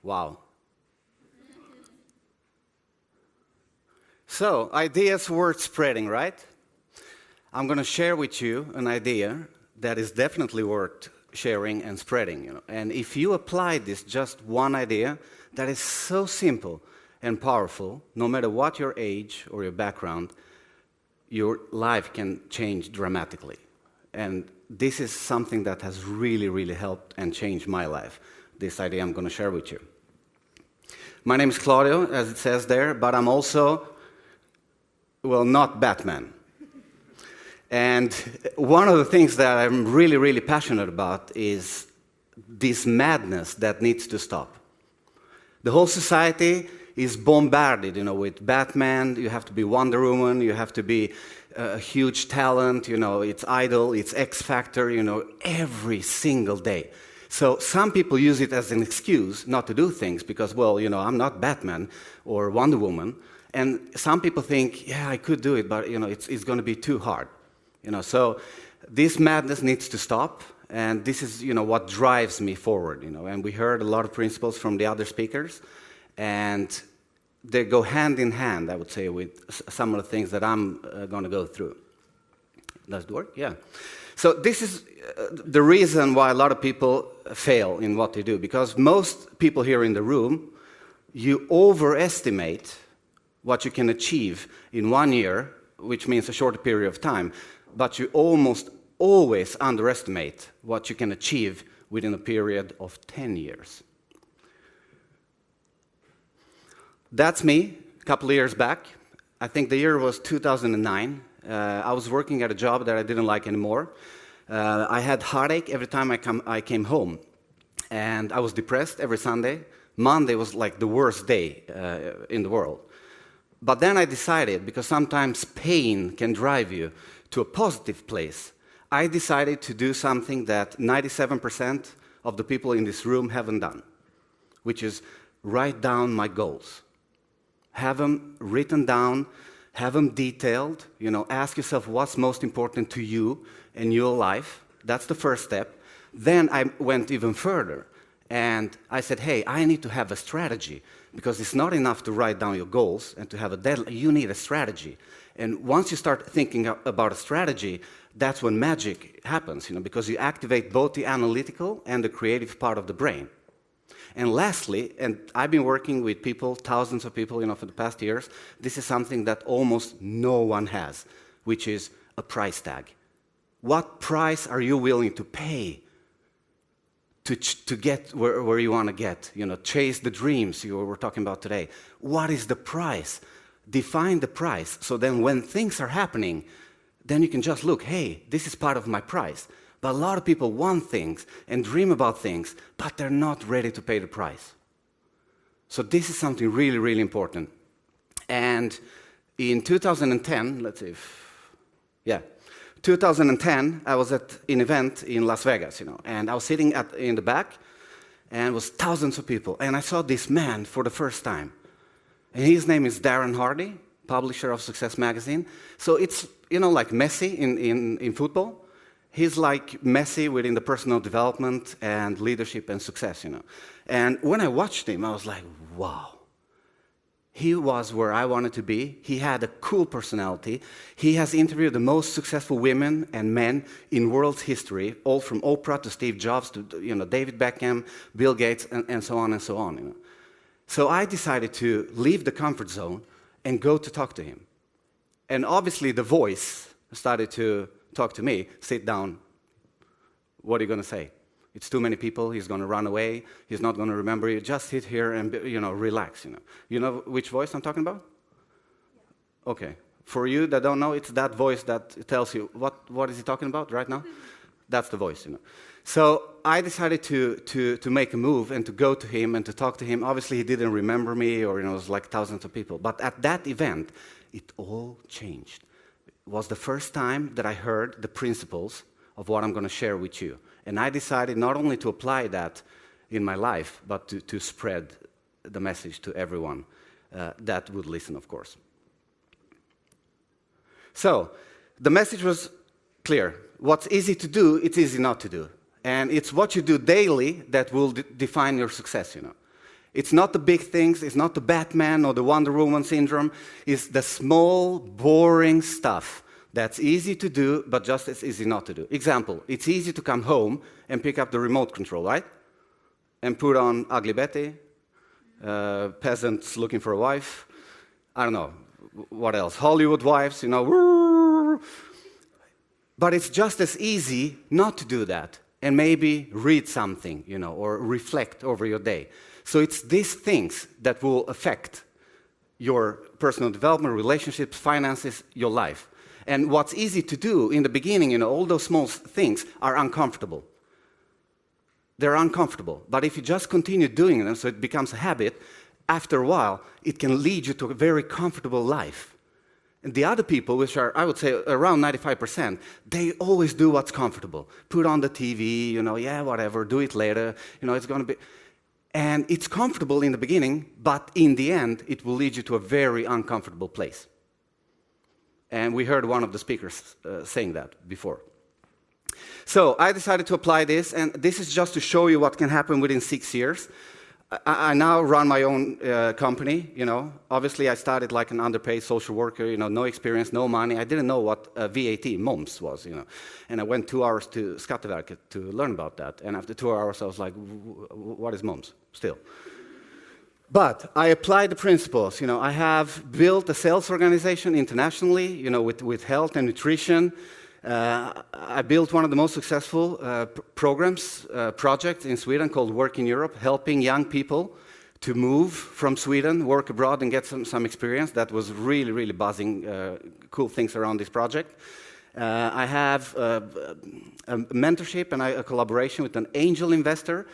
Wow. So, ideas worth spreading, right? I'm going to share with you an idea that is definitely worth sharing and spreading. And if you apply this just one idea that is so simple and powerful, no matter what your age or your background, your life can change dramatically. And this is something that has really, really helped and changed my life, this idea I'm going to share with you. My name is Claudio, as it says there, but I'm also, well, not Batman. And one of the things that I'm really, really passionate about is this madness that needs to stop. The whole society is bombarded, with Batman. You have to be Wonder Woman. You have to be a huge talent. It's Idol, it's X Factor. Every single day. So some people use it as an excuse not to do things because, well, I'm not Batman or Wonder Woman. And some people think, yeah, I could do it, but it's going to be too hard. So this madness needs to stop. And this is, what drives me forward, And we heard a lot of principles from the other speakers. And they go hand in hand, I would say, with some of the things that I'm going to go through. Does it work? Yeah. So this is the reason why a lot of people fail in what they do. Because most people here in the room, you overestimate what you can achieve in 1 year, which means a shorter period of time. But you almost always underestimate what you can achieve within a period of 10 years. That's me, a couple of years back. I think the year was 2009. I was working at a job that I didn't like anymore. I had heartache every time I came home. And I was depressed every Sunday. Monday was like the worst day in the world. But then I decided, because sometimes pain can drive you to a positive place, I decided to do something that 97% of the people in this room haven't done, which is write down my goals. Have them written down, have them detailed, ask yourself what's most important to you in your life. That's the first step. Then I went even further, and I said, hey, I need to have a strategy, because it's not enough to write down your goals and to have a deadline. You need a strategy. And once you start thinking about a strategy, that's when magic happens, because you activate both the analytical and the creative part of the brain. And lastly, and I've been working with people, thousands of people, for the past years, this is something that almost no one has, which is a price tag. What price are you willing to pay to get where you want to get? Chase the dreams you were talking about today. What is the price? Define the price, so then when things are happening, then you can just look, hey, this is part of my price. But a lot of people want things and dream about things, but they're not ready to pay the price. So this is something really, really important. And in 2010, 2010, I was at an event in Las Vegas, and I was sitting in the back, and it was thousands of people. And I saw this man for the first time. And his name is Darren Hardy, publisher of Success Magazine. So it's, like Messi in football. He's like Messi within the personal development and leadership and success, And when I watched him, I was like, wow. He was where I wanted to be. He had a cool personality. He has interviewed the most successful women and men in world history, all from Oprah to Steve Jobs to David Beckham, Bill Gates, and so on and so on. So I decided to leave the comfort zone and go to talk to him. And obviously the voice started to talk to me, sit down. What are you going to say? It's too many people, he's going to run away, he's not going to remember you. Just sit here and, relax, You know which voice I'm talking about? Okay. For you that don't know, it's that voice that tells you, what is he talking about right now? That's the voice, So I decided to make a move and to go to him and to talk to him. Obviously, he didn't remember me, or, it was like thousands of people. But at that event, it all changed. It was the first time that I heard the principles of what I'm going to share with you. And I decided not only to apply that in my life, but to spread the message to everyone that would listen, of course. So the message was clear. What's easy to do, it's easy not to do. And it's what you do daily that will define your success, It's not the big things, it's not the Batman or the Wonder Woman syndrome. It's the small, boring stuff that's easy to do, but just as easy not to do. Example, it's easy to come home and pick up the remote control, right? And put on Ugly Betty, peasants looking for a wife, I don't know, what else? Hollywood wives, you know. But it's just as easy not to do that and maybe read something, you know, or reflect over your day. So it's these things that will affect your personal development, relationships, finances, your life. And what's easy to do in the beginning, you know, all those small things are uncomfortable. They're uncomfortable. But if you just continue doing them so it becomes a habit, after a while, it can lead you to a very comfortable life. And the other people, which are, I would say, around 95%, they always do what's comfortable. Put on the TV, you know, yeah, whatever, do it later, you know, it's going to be... And it's comfortable in the beginning, but in the end, it will lead you to a very uncomfortable place. And we heard one of the speakers saying that before. So I decided to apply this, and this is just to show you what can happen within 6 years. I now run my own company, you know. Obviously, I started like an underpaid social worker, you know, no experience, no money. I didn't know what VAT, moms, was, you know. And I went 2 hours to Skatteverket to learn about that. And after 2 hours, I was like, what is moms, still? But I applied the principles, you know. I have built a sales organization internationally, you know, with health and nutrition. I built one of the most successful projects in Sweden called Work in Europe, helping young people to move from Sweden, work abroad, and get some experience. That was really, really buzzing, cool things around this project. I have a mentorship and a collaboration with an angel investor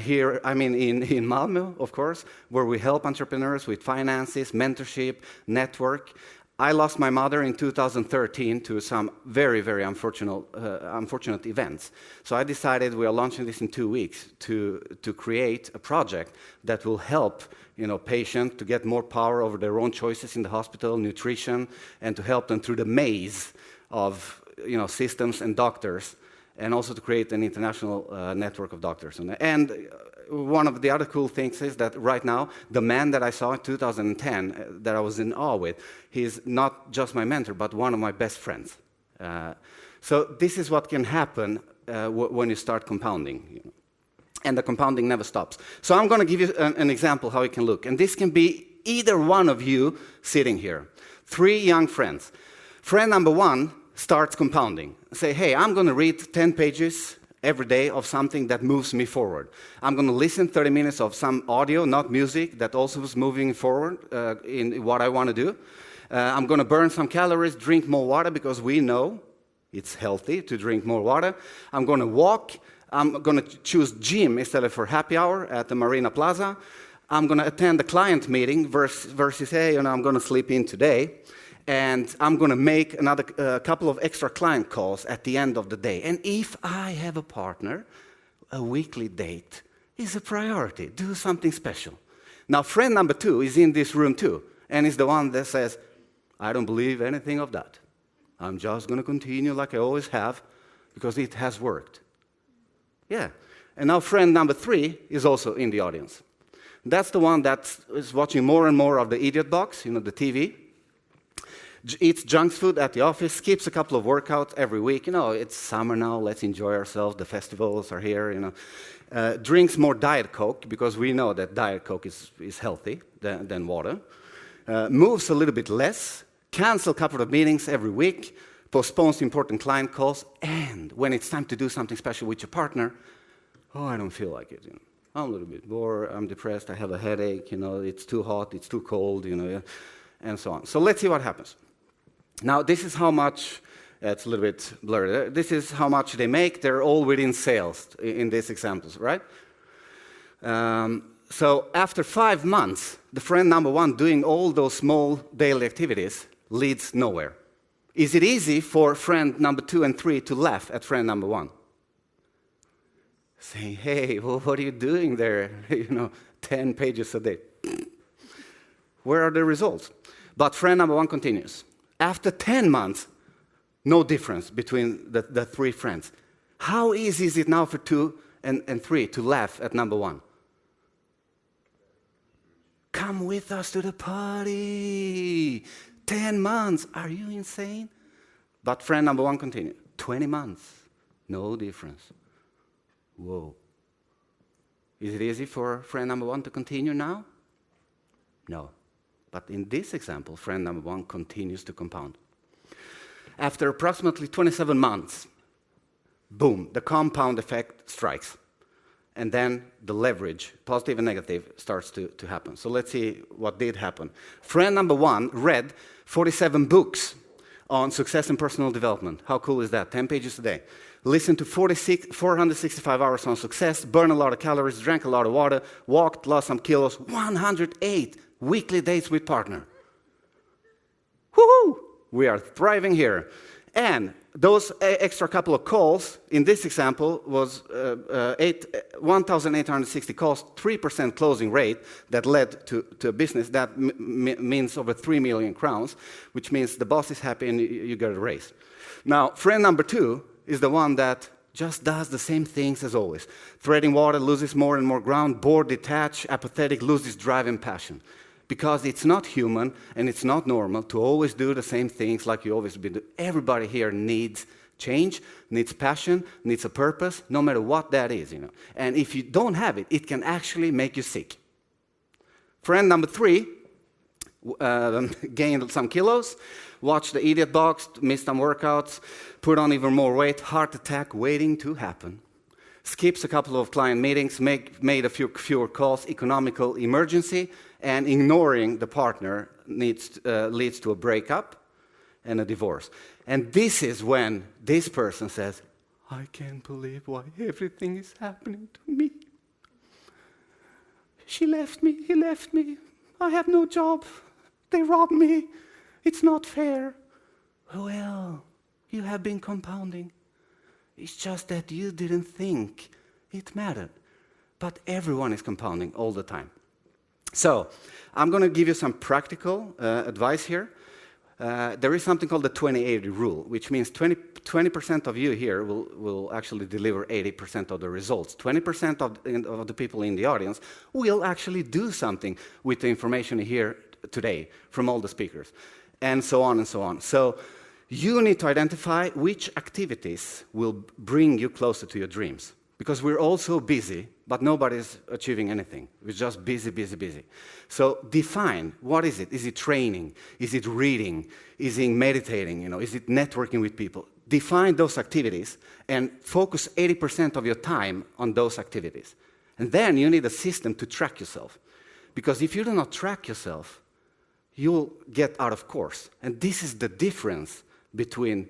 here, I mean, in Malmö, of course, where we help entrepreneurs with finances, mentorship, network. I lost my mother in 2013 to some very, very unfortunate events. So I decided we are launching this in 2 weeks to create a project that will help, you know, patients to get more power over their own choices in the hospital, nutrition, and to help them through the maze of, you know, systems and doctors, and also to create an international network of doctors. And one of the other cool things is that right now, the man that I saw in 2010 that I was in awe with, he's not just my mentor, but one of my best friends. So this is what can happen when you start compounding. You know? And the compounding never stops. So I'm going to give you an example how it can look. And this can be either one of you sitting here. 3 young friends. Friend number 1 starts compounding. Say, hey, I'm going to read 10 pages every day of something that moves me forward. I'm going to listen 30 minutes of some audio, not music, that also is moving forward in what I want to do. I'm going to burn some calories, drink more water, because we know it's healthy to drink more water. I'm going to walk. I'm going to choose gym instead of for happy hour at the Marina Plaza. I'm going to attend the client meeting versus, hey, you know, I'm going to sleep in today. And I'm going to make another couple of extra client calls at the end of the day. And if I have a partner, a weekly date is a priority. Do something special. Now, friend number 2 is in this room too, and is the one that says, I don't believe anything of that. I'm just going to continue like I always have, because it has worked. Yeah. And now friend number 3 is also in the audience. That's the one that is watching more and more of the Idiot Box, you know, the TV. Eats junk food at the office, skips a couple of workouts every week. You know, it's summer now, let's enjoy ourselves. The festivals are here, you know. Drinks more Diet Coke, because we know that Diet Coke is healthy than water. Moves a little bit less, cancels a couple of meetings every week, postpones important client calls, and when it's time to do something special with your partner, oh, I don't feel like it. You know. I'm a little bit bored, I'm depressed, I have a headache, you know, it's too hot, it's too cold, you know, and so on. So let's see what happens. Now, this is how much, it's a little bit blurry, this is how much they make. They're all within sales in these examples, right? So after 5 months, the friend number 1 doing all those small daily activities leads nowhere. Is it easy for friend number 2 and 3 to laugh at friend number 1? Saying, hey, well, what are you doing there? You know, 10 pages a day. Where are the results? But friend number 1 continues. After 10 months, no difference between the 3 friends. How easy is it now for 2 and 3 to laugh at number 1? come with us to the party. 10 months, are you insane? But friend number one continued. 20 months, no difference. Whoa. Is it easy for friend number one to continue now? No. But in this example, friend number one continues to compound. After approximately 27 months, boom, the compound effect strikes. And then the leverage, positive and negative, starts to happen. So let's see what did happen. Friend number one read 47 books on success and personal development. How cool is that? 10 pages a day. Listened to 465 hours on success, burned a lot of calories, drank a lot of water, walked, lost some kilos, 108 weekly dates with partner. Woohoo! We are thriving here. And those extra couple of calls, in this example, was 1,860 calls, 3% closing rate that led to a business that means over 3 million crowns, which means the boss is happy and you get a raise. Now, friend number two is the one that just does the same things as always. Treading water, loses more and more ground, bored, detached, apathetic, loses drive and passion. Because it's not human and it's not normal to always do the same things like you always been doing. Everybody here needs change, needs passion, needs a purpose, no matter what that is, you know. And if you don't have it, it can actually make you sick. Friend number three gained some kilos, watched the idiot box, missed some workouts, put on even more weight, heart attack waiting to happen. Skips a couple of client meetings, made a fewer calls, economical emergency, and ignoring the partner leads to a breakup and a divorce. And this is when this person says, I can't believe why everything is happening to me. She left me, he left me, I have no job, they robbed me, it's not fair. Well, you have been compounding. It's just that you didn't think it mattered. But everyone is compounding all the time. So, I'm going to give you some practical advice here. There is something called the 20-80 rule, which means 20% of you here will actually deliver 80% of the results. 20% of the people in the audience will actually do something with the information you hear today from all the speakers, and so on and so on. So, you need to identify which activities will bring you closer to your dreams. Because we're all so busy, but nobody's achieving anything. We're just busy, busy, busy. So define, what is it? Is it training? Is it reading? Is it meditating? You know, is it networking with people? Define those activities and focus 80% of your time on those activities. And then you need a system to track yourself. Because if you do not track yourself, you'll get out of course. And this is the difference between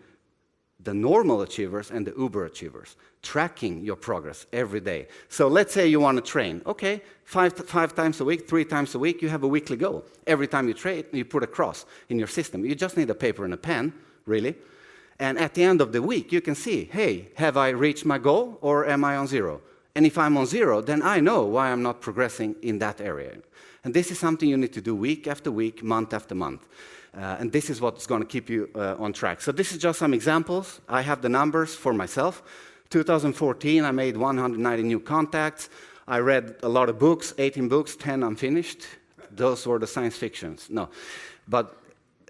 the normal achievers and the uber achievers, tracking your progress every day. So let's say you want to train. Okay, five times a week, 3 times a week, you have a weekly goal. Every time you train, you put a cross in your system. You just need a paper and a pen, really. And at the end of the week, you can see, hey, have I reached my goal or am I on zero? And if I'm on zero, then I know why I'm not progressing in that area. And this is something you need to do week after week, month after month. And this is what's going to keep you on track. So this is just some examples. I have the numbers for myself. 2014, I made 190 new contacts. I read a lot of books, 18 books, 10 unfinished. Those were the science fictions. No, but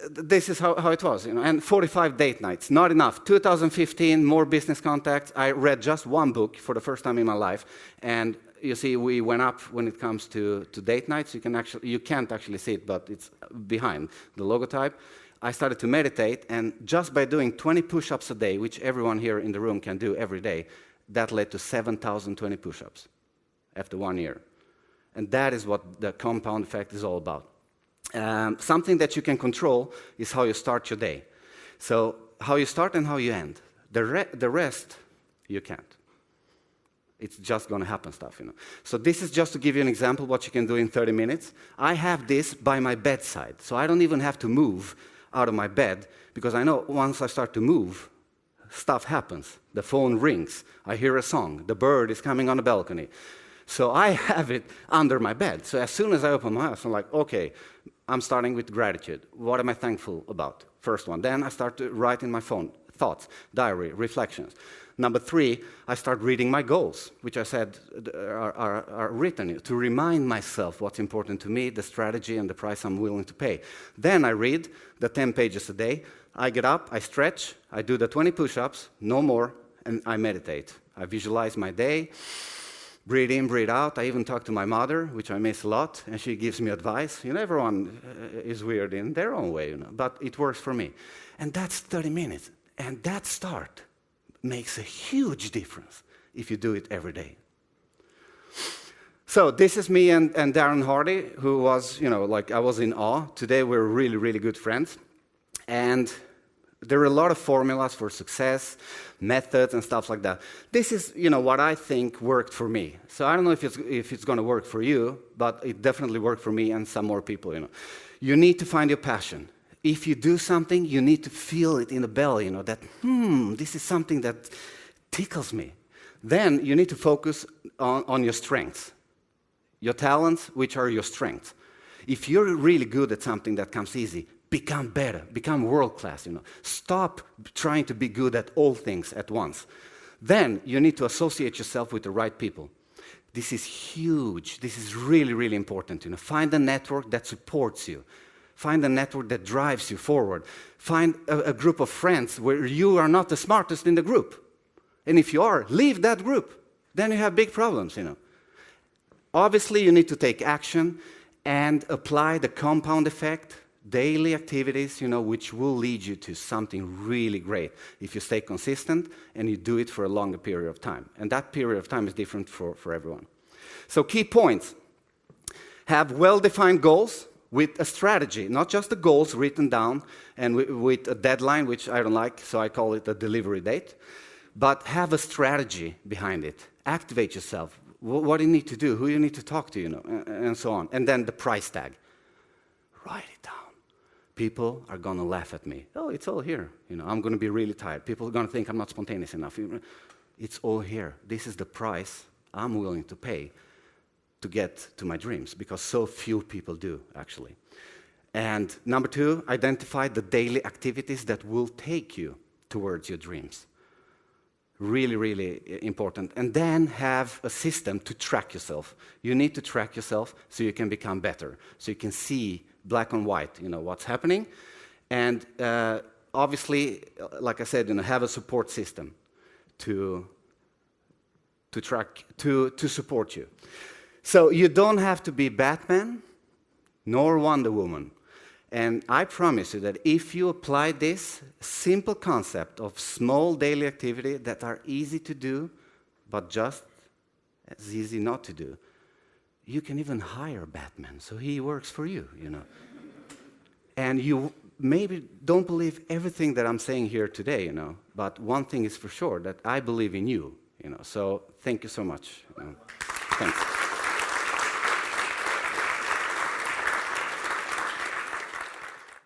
this is how it was. You know. And 45 date nights, not enough. 2015, more business contacts. I read just one book for the first time in my life. And you see, we went up when it comes to date nights. You can't actually see it, but it's behind the logotype. I started to meditate, and just by doing 20 push-ups a day, which everyone here in the room can do every day, that led to 7,020 push-ups after 1 year. And that is what the compound effect is all about. Something that you can control is how you start your day. So how you start and how you end. The rest, you can't. It's just going to happen stuff, you know. So this is just to give you an example what you can do in 30 minutes. I have this by my bedside, so I don't even have to move out of my bed, because I know once I start to move, stuff happens. The phone rings, I hear a song, the bird is coming on the balcony. So I have it under my bed. So as soon as I open my eyes, I'm like, okay, I'm starting with gratitude. What am I thankful about? First one. Then I start to write in my phone thoughts, diary, reflections. Number 3, I start reading my goals, which I said are written to remind myself what's important to me, the strategy and the price I'm willing to pay. Then I read the 10 pages a day. I get up, I stretch, I do the 20 push-ups, no more, and I meditate. I visualize my day, breathe in, breathe out. I even talk to my mother, which I miss a lot, and she gives me advice. Everyone is weird in their own way, but it works for me. And that's 30 minutes, and that start makes a huge difference if you do it every day. So this is me and Darren Hardy, who was, I was in awe. Today we're really, really good friends. And there are a lot of formulas for success, methods, and stuff like that. This is, what I think worked for me. So I don't know if it's going to work for you, but it definitely worked for me and some more people. You need to find your passion. If you do something, you need to feel it in the belly. That this is something that tickles me. Then you need to focus on your strengths, your talents, which are your strengths. If you're really good at something that comes easy, become better, become world-class, Stop trying to be good at all things at once. Then you need to associate yourself with the right people. This is huge. This is really, really important. Find a network that supports you. Find a network that drives you forward. Find a group of friends where you are not the smartest in the group. And if you are, leave that group. Then you have big problems, Obviously, you need to take action and apply the compound effect, daily activities, which will lead you to something really great if you stay consistent and you do it for a longer period of time. And that period of time is different for everyone. So key points. Have well-defined goals with a strategy, not just the goals written down and with a deadline, which I don't like, so I call it a delivery date. But have a strategy behind it. Activate yourself. What do you need to do? Who you need to talk to, and so on. And then the price tag. Write it down. People are going to laugh at me. Oh, it's all here. I'm going to be really tired. People are going to think I'm not spontaneous enough. It's all here. This is the price I'm willing to pay to get to my dreams, because so few people do, actually. And number 2, identify the daily activities that will take you towards your dreams. Really, really important. And then have a system to track yourself. You need to track yourself so you can become better, so you can see black and white, what's happening. And obviously, like I said, have a support system to support you. So you don't have to be Batman nor Wonder Woman. And I promise you that if you apply this simple concept of small daily activity that are easy to do, but just as easy not to do, you can even hire Batman, so he works for you, And you maybe don't believe everything that I'm saying here today, but one thing is for sure, that I believe in you, So thank you so much. Thanks.